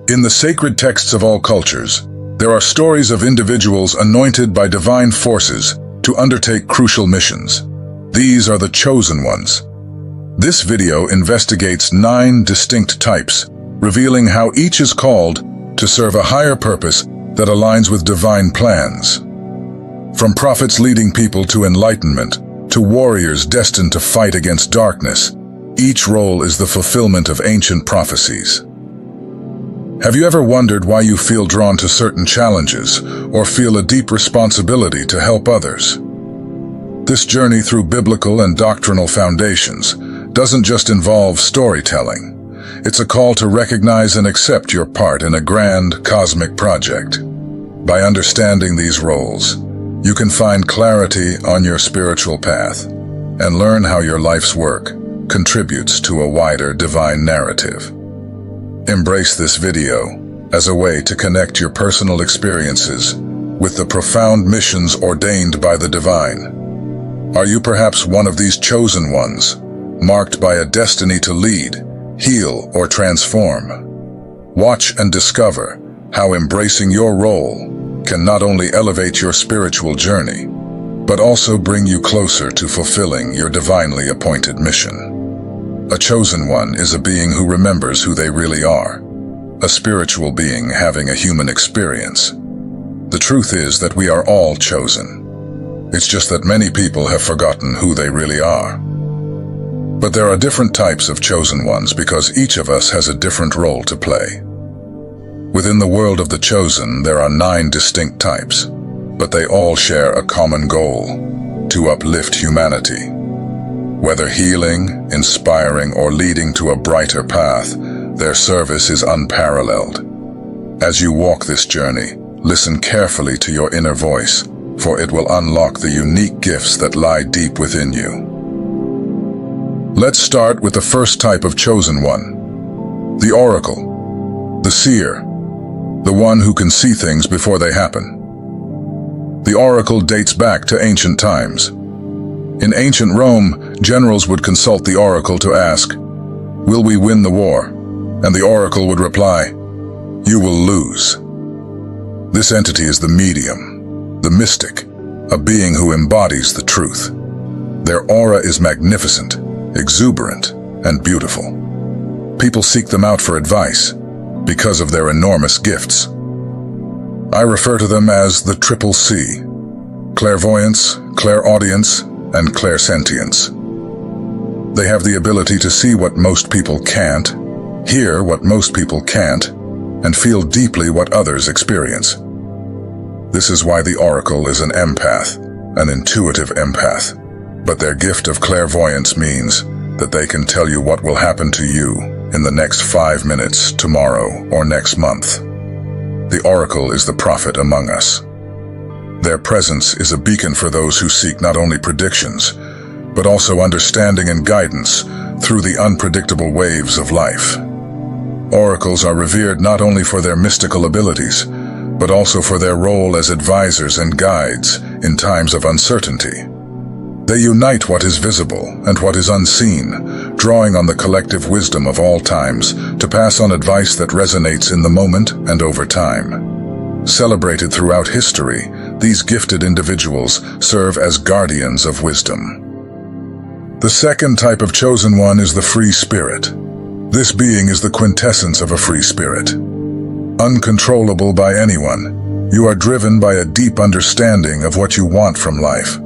In the sacred texts of all cultures, there are stories of individuals anointed by divine forces to undertake crucial missions. These are the chosen ones. This video investigates 9 distinct types, revealing how each is called to serve a higher purpose that aligns with divine plans. From prophets leading people to enlightenment, to warriors destined to fight against darkness, each role is the fulfillment of ancient prophecies. Have you ever wondered why you feel drawn to certain challenges or feel a deep responsibility to help others? This journey through biblical and doctrinal foundations doesn't just involve storytelling. It's a call to recognize and accept your part in a grand cosmic project. By understanding these roles, you can find clarity on your spiritual path and learn how your life's work contributes to a wider divine narrative. Embrace this video as a way to connect your personal experiences with the profound missions ordained by the divine. Are you perhaps one of these chosen ones, marked by a destiny to lead, heal, or transform? Watch and discover how embracing your role can not only elevate your spiritual journey, but also bring you closer to fulfilling your divinely appointed mission. A chosen one is a being who remembers who they really are, a spiritual being having a human experience. The truth is that we are all chosen. It's just that many people have forgotten who they really are. But there are different types of chosen ones because each of us has a different role to play. Within the world of the chosen, there are 9 distinct types, but they all share a common goal: to uplift humanity. Whether healing, inspiring, or leading to a brighter path, their service is unparalleled. As you walk this journey, listen carefully to your inner voice, for it will unlock the unique gifts that lie deep within you. Let's start with the first type of chosen one: the oracle, the seer, the one who can see things before they happen. The oracle dates back to ancient times. In ancient Rome, generals would consult the oracle to ask, "Will we win the war?" And the oracle would reply, "You will lose." This entity is the medium, the mystic, a being who embodies the truth. Their aura is magnificent, exuberant, and beautiful. People seek them out for advice because of their enormous gifts. I refer to them as the triple C: clairvoyance, clairaudience, and clairsentience. They have the ability to see what most people can't, hear what most people can't, and feel deeply what others experience. This is why the oracle is an empath, an intuitive empath. But their gift of clairvoyance means that they can tell you what will happen to you in the next 5 minutes, tomorrow, or next month. The oracle is the prophet among us. Their presence is a beacon for those who seek not only predictions, but also understanding and guidance through the unpredictable waves of life. Oracles are revered not only for their mystical abilities, but also for their role as advisors and guides in times of uncertainty. They unite what is visible and what is unseen, drawing on the collective wisdom of all times to pass on advice that resonates in the moment and over time. Celebrated throughout history, these gifted individuals serve as guardians of wisdom. The second type of chosen one is the free spirit. This being is the quintessence of a free spirit. Uncontrollable by anyone, you are driven by a deep understanding of what you want from life.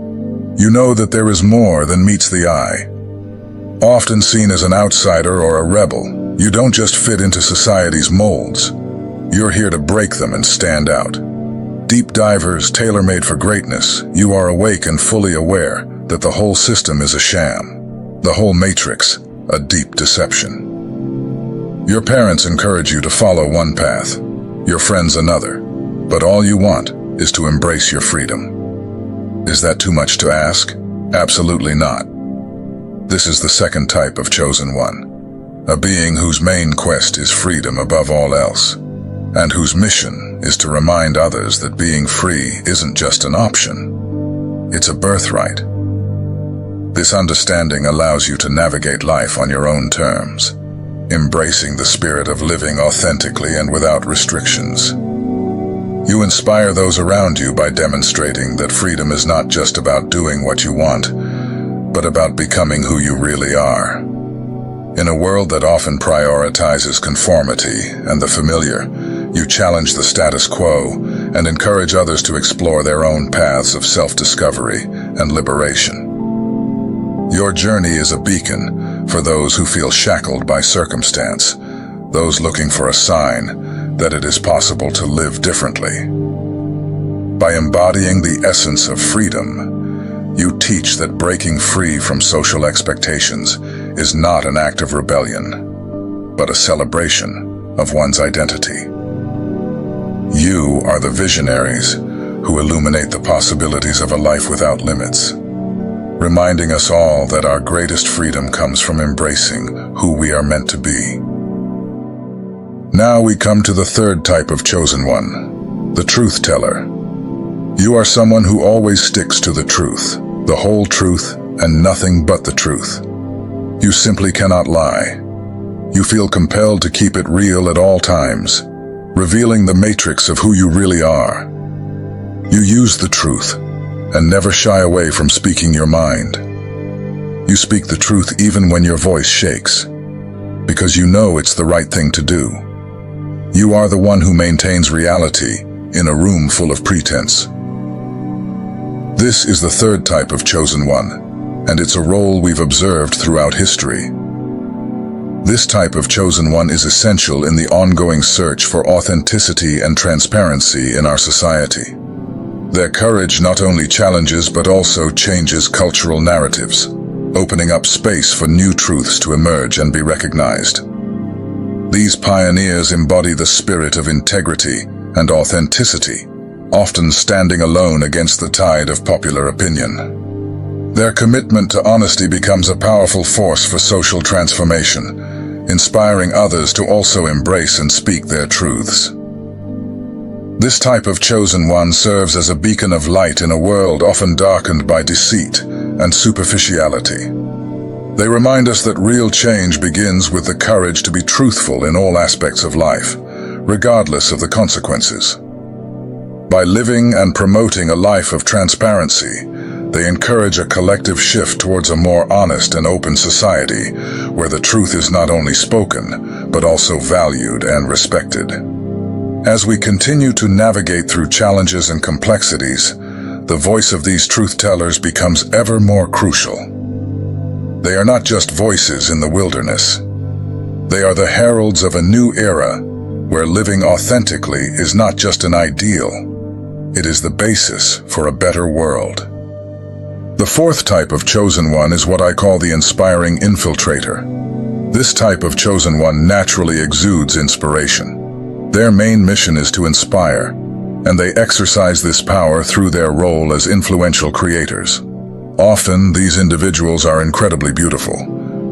You know that there is more than meets the eye. Often seen as an outsider or a rebel, you don't just fit into society's molds. You're here to break them and stand out. Deep divers, tailor-made for greatness, you are awake and fully aware that the whole system is a sham, the whole matrix, a deep deception. Your parents encourage you to follow one path, your friends another, but all you want is to embrace your freedom. Is that too much to ask? Absolutely not. This is the second type of chosen one, a being whose main quest is freedom above all else, and whose mission is to remind others that being free isn't just an option, it's a birthright. This understanding allows you to navigate life on your own terms, embracing the spirit of living authentically and without restrictions. You inspire those around you by demonstrating that freedom is not just about doing what you want, but about becoming who you really are. In a world that often prioritizes conformity and the familiar, you challenge the status quo and encourage others to explore their own paths of self-discovery and liberation. Your journey is a beacon for those who feel shackled by circumstance, those looking for a sign that it is possible to live differently. By embodying the essence of freedom, you teach that breaking free from social expectations is not an act of rebellion, but a celebration of one's identity. You are the visionaries who illuminate the possibilities of a life without limits, reminding us all that our greatest freedom comes from embracing who we are meant to be. Now we come to the third type of chosen one, the truth teller. You are someone who always sticks to the truth, the whole truth, and nothing but the truth. You simply cannot lie. You feel compelled to keep it real at all times, revealing the matrix of who you really are. You use the truth and never shy away from speaking your mind. You speak the truth even when your voice shakes, because you know it's the right thing to do. You are the one who maintains reality in a room full of pretense. This is the third type of chosen one, and it's a role we've observed throughout history. This type of chosen one is essential in the ongoing search for authenticity and transparency in our society. Their courage not only challenges but also changes cultural narratives, opening up space for new truths to emerge and be recognized. These pioneers embody the spirit of integrity and authenticity, often standing alone against the tide of popular opinion. Their commitment to honesty becomes a powerful force for social transformation, inspiring others to also embrace and speak their truths. This type of chosen one serves as a beacon of light in a world often darkened by deceit and superficiality. They remind us that real change begins with the courage to be truthful in all aspects of life, regardless of the consequences. By living and promoting a life of transparency, they encourage a collective shift towards a more honest and open society, where the truth is not only spoken, but also valued and respected. As we continue to navigate through challenges and complexities, the voice of these truth-tellers becomes ever more crucial. They are not just voices in the wilderness. They are the heralds of a new era, where living authentically is not just an ideal, it is the basis for a better world. The fourth type of chosen one is what I call the inspiring infiltrator. This type of chosen one naturally exudes inspiration. Their main mission is to inspire, and they exercise this power through their role as influential creators. Often, these individuals are incredibly beautiful,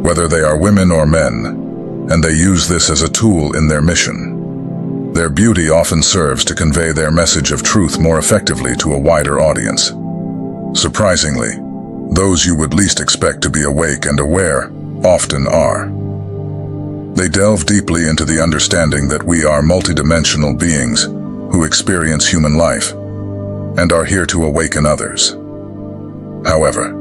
whether they are women or men, and they use this as a tool in their mission. Their beauty often serves to convey their message of truth more effectively to a wider audience. Surprisingly, those you would least expect to be awake and aware often are. They delve deeply into the understanding that we are multidimensional beings who experience human life and are here to awaken others. However,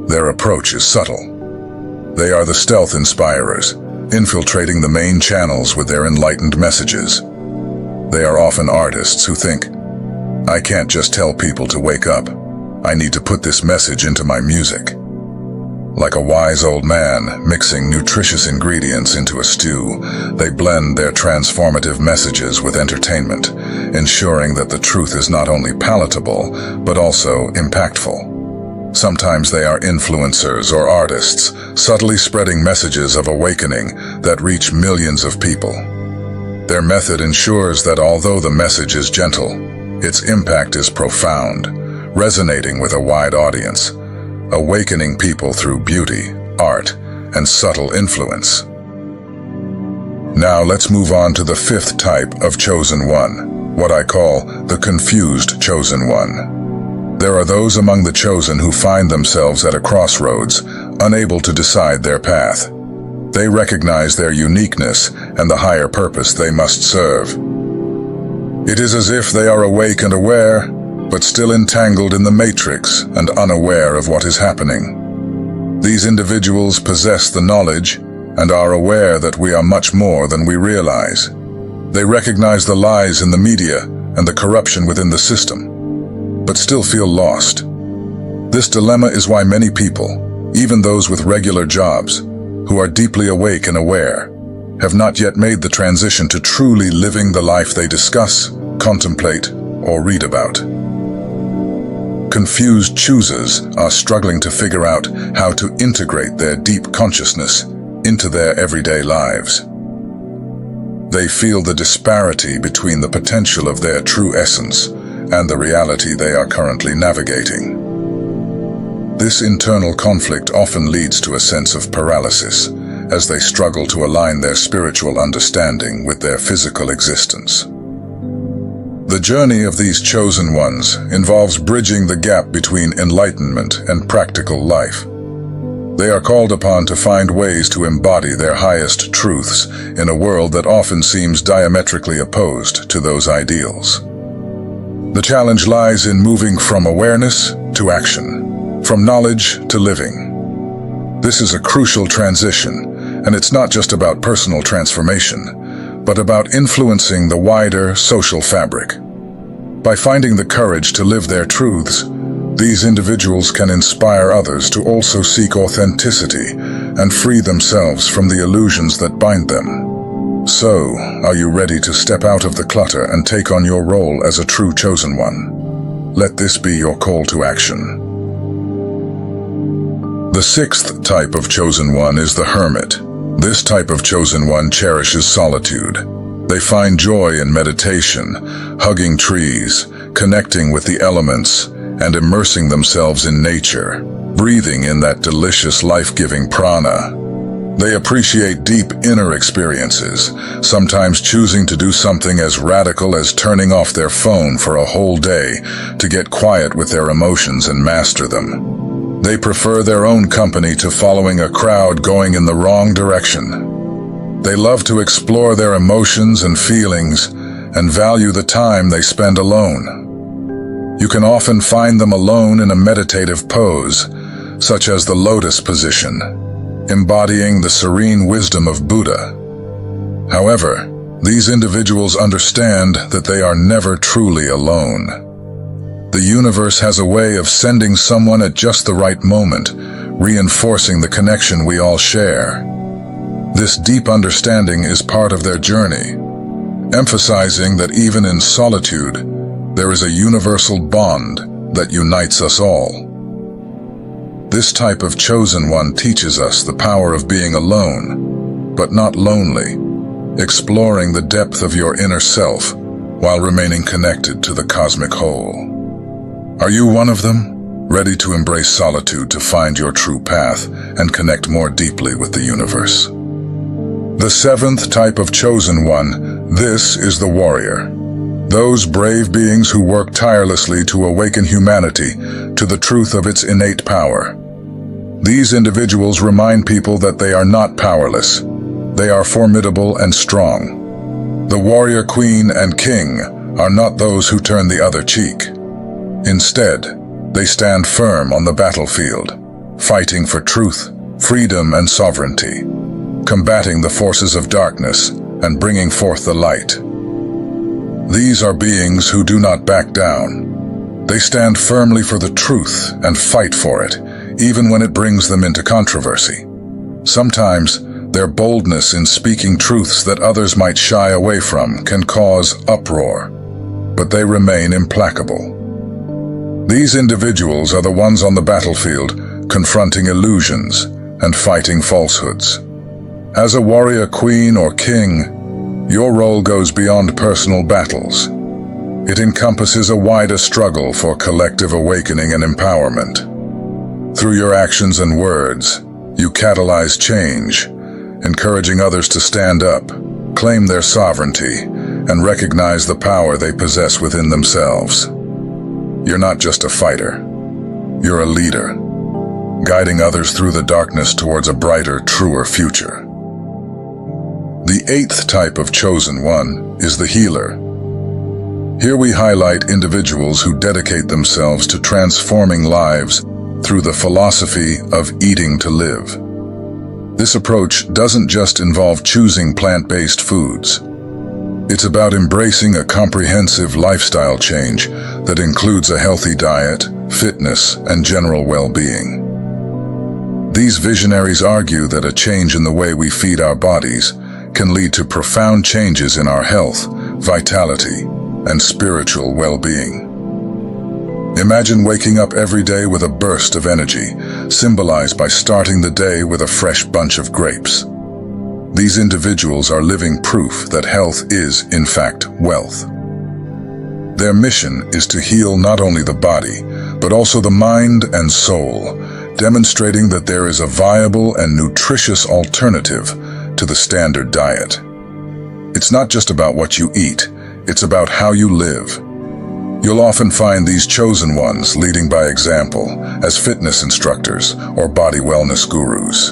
their approach is subtle. They are the stealth inspirers, infiltrating the main channels with their enlightened messages. They are often artists who think, I can't just tell people to wake up. I need to put this message into my music. Like a wise old man mixing nutritious ingredients into a stew, they blend their transformative messages with entertainment, ensuring that the truth is not only palatable, but also impactful. Sometimes they are influencers or artists, subtly spreading messages of awakening that reach millions of people. Their method ensures that although the message is gentle, its impact is profound, resonating with a wide audience, awakening people through beauty, art, and subtle influence. Now let's move on to the fifth type of chosen one, what I call the confused chosen one. There are those among the chosen who find themselves at a crossroads, unable to decide their path. they recognize their uniqueness and the higher purpose they must serve. It is as if they are awake and aware, but still entangled in the matrix and unaware of what is happening. These individuals possess the knowledge and are aware that we are much more than we realize. They recognize the lies in the media and the corruption within the system, but still feel lost. This dilemma is why many people, even those with regular jobs, who are deeply awake and aware, have not yet made the transition to truly living the life they discuss, contemplate, or read about. Confused choosers are struggling to figure out how to integrate their deep consciousness into their everyday lives. They feel the disparity between the potential of their true essence and the reality they are currently navigating. This internal conflict often leads to a sense of paralysis as they struggle to align their spiritual understanding with their physical existence. The journey of these chosen ones involves bridging the gap between enlightenment and practical life. They are called upon to find ways to embody their highest truths in a world that often seems diametrically opposed to those ideals. The challenge lies in moving from awareness to action, from knowledge to living. This is a crucial transition, and it's not just about personal transformation, but about influencing the wider social fabric. By finding the courage to live their truths, these individuals can inspire others to also seek authenticity and free themselves from the illusions that bind them. So, are you ready to step out of the clutter and take on your role as a true chosen one? Let this be your call to action. The sixth type of chosen one is the hermit. This type of chosen one cherishes solitude. They find joy in meditation, hugging trees, connecting with the elements, and immersing themselves in nature, breathing in that delicious life-giving prana. They appreciate deep inner experiences, sometimes choosing to do something as radical as turning off their phone for a whole day to get quiet with their emotions and master them. They prefer their own company to following a crowd going in the wrong direction. They love to explore their emotions and feelings and value the time they spend alone. You can often find them alone in a meditative pose, such as the lotus position, embodying the serene wisdom of Buddha. However, these individuals understand that they are never truly alone. The universe has a way of sending someone at just the right moment, reinforcing the connection we all share. This deep understanding is part of their journey, emphasizing that even in solitude, there is a universal bond that unites us all. This type of chosen one teaches us the power of being alone, but not lonely, exploring the depth of your inner self while remaining connected to the cosmic whole. Are you one of them, ready to embrace solitude to find your true path and connect more deeply with the universe? The seventh type of chosen one, this is the warrior. Those brave beings who work tirelessly to awaken humanity to the truth of its innate power. These individuals remind people that they are not powerless. They are formidable and strong. The warrior queen and king are not those who turn the other cheek. Instead, they stand firm on the battlefield, fighting for truth, freedom, and sovereignty, combating the forces of darkness and bringing forth the light. These are beings who do not back down. They stand firmly for the truth and fight for it, even when it brings them into controversy. Sometimes, their boldness in speaking truths that others might shy away from can cause uproar, but they remain implacable. These individuals are the ones on the battlefield, confronting illusions and fighting falsehoods. As a warrior queen or king, your role goes beyond personal battles. It encompasses a wider struggle for collective awakening and empowerment. Through your actions and words, you catalyze change, encouraging others to stand up, claim their sovereignty, and recognize the power they possess within themselves. You're not just a fighter. You're a leader, guiding others through the darkness towards a brighter, truer future. The eighth type of chosen one is the healer. Here we highlight individuals who dedicate themselves to transforming lives through the philosophy of eating to live. This approach doesn't just involve choosing plant-based foods. It's about embracing a comprehensive lifestyle change that includes a healthy diet, fitness, and general well-being. These visionaries argue that a change in the way we feed our bodies can lead to profound changes in our health, vitality, and spiritual well-being. Imagine waking up every day with a burst of energy, symbolized by starting the day with a fresh bunch of grapes. These individuals are living proof that health is, in fact, wealth. Their mission is to heal not only the body, but also the mind and soul, demonstrating that there is a viable and nutritious alternative to the standard diet. It's not just about what you eat, it's about how you live. You'll often find these chosen ones leading by example as fitness instructors or body wellness gurus.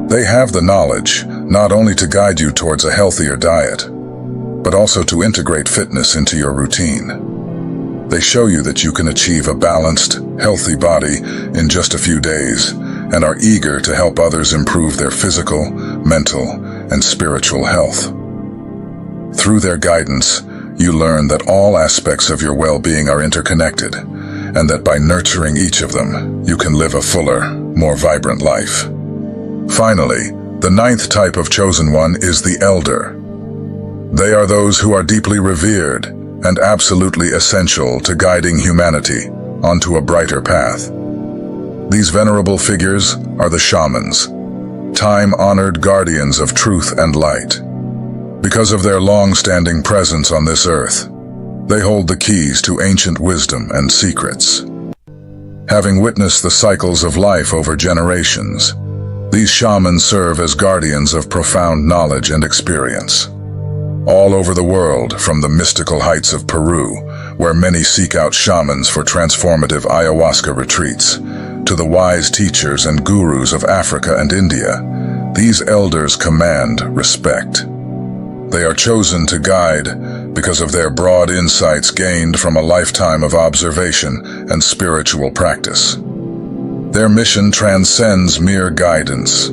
They have the knowledge not only to guide you towards a healthier diet, but also to integrate fitness into your routine. They show you that you can achieve a balanced, healthy body in just a few days and are eager to help others improve their physical, mental, and spiritual health. Through their guidance, you learn that all aspects of your well-being are interconnected, and that by nurturing each of them, you can live a fuller, more vibrant life. Finally, the ninth type of chosen one is the elder. They are those who are deeply revered and absolutely essential to guiding humanity onto a brighter path. These venerable figures are the shamans, time-honored guardians of truth and light. Because of their long-standing presence on this earth, they hold the keys to ancient wisdom and secrets. Having witnessed the cycles of life over generations, these shamans serve as guardians of profound knowledge and experience. All over the world, from the mystical heights of Peru, where many seek out shamans for transformative ayahuasca retreats, to the wise teachers and gurus of Africa and India, these elders command respect. They are chosen to guide because of their broad insights gained from a lifetime of observation and spiritual practice. Their mission transcends mere guidance.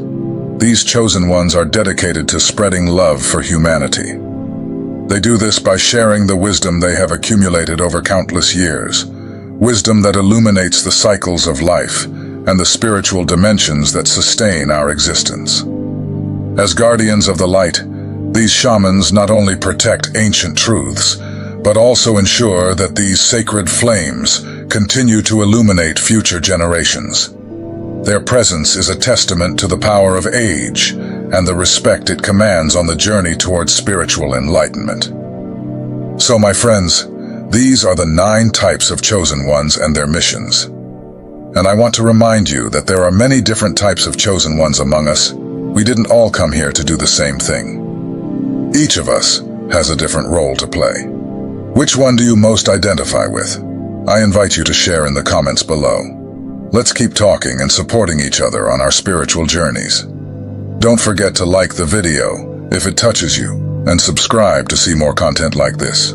These chosen ones are dedicated to spreading love for humanity. They do this by sharing the wisdom they have accumulated over countless years, wisdom that illuminates the cycles of life and the spiritual dimensions that sustain our existence. As guardians of the light, these shamans not only protect ancient truths, but also ensure that these sacred flames continue to illuminate future generations. Their presence is a testament to the power of age and the respect it commands on the journey towards spiritual enlightenment. So, my friends, these are the 9 types of chosen ones and their missions. And I want to remind you that there are many different types of chosen ones among us. We didn't all come here to do the same thing. Each of us has a different role to play. Which one do you most identify with? I invite you to share in the comments below. Let's keep talking and supporting each other on our spiritual journeys. Don't forget to like the video if it touches you and subscribe to see more content like this.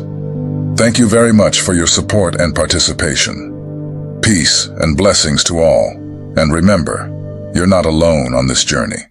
Thank you very much for your support and participation. Peace and blessings to all. And remember, you're not alone on this journey.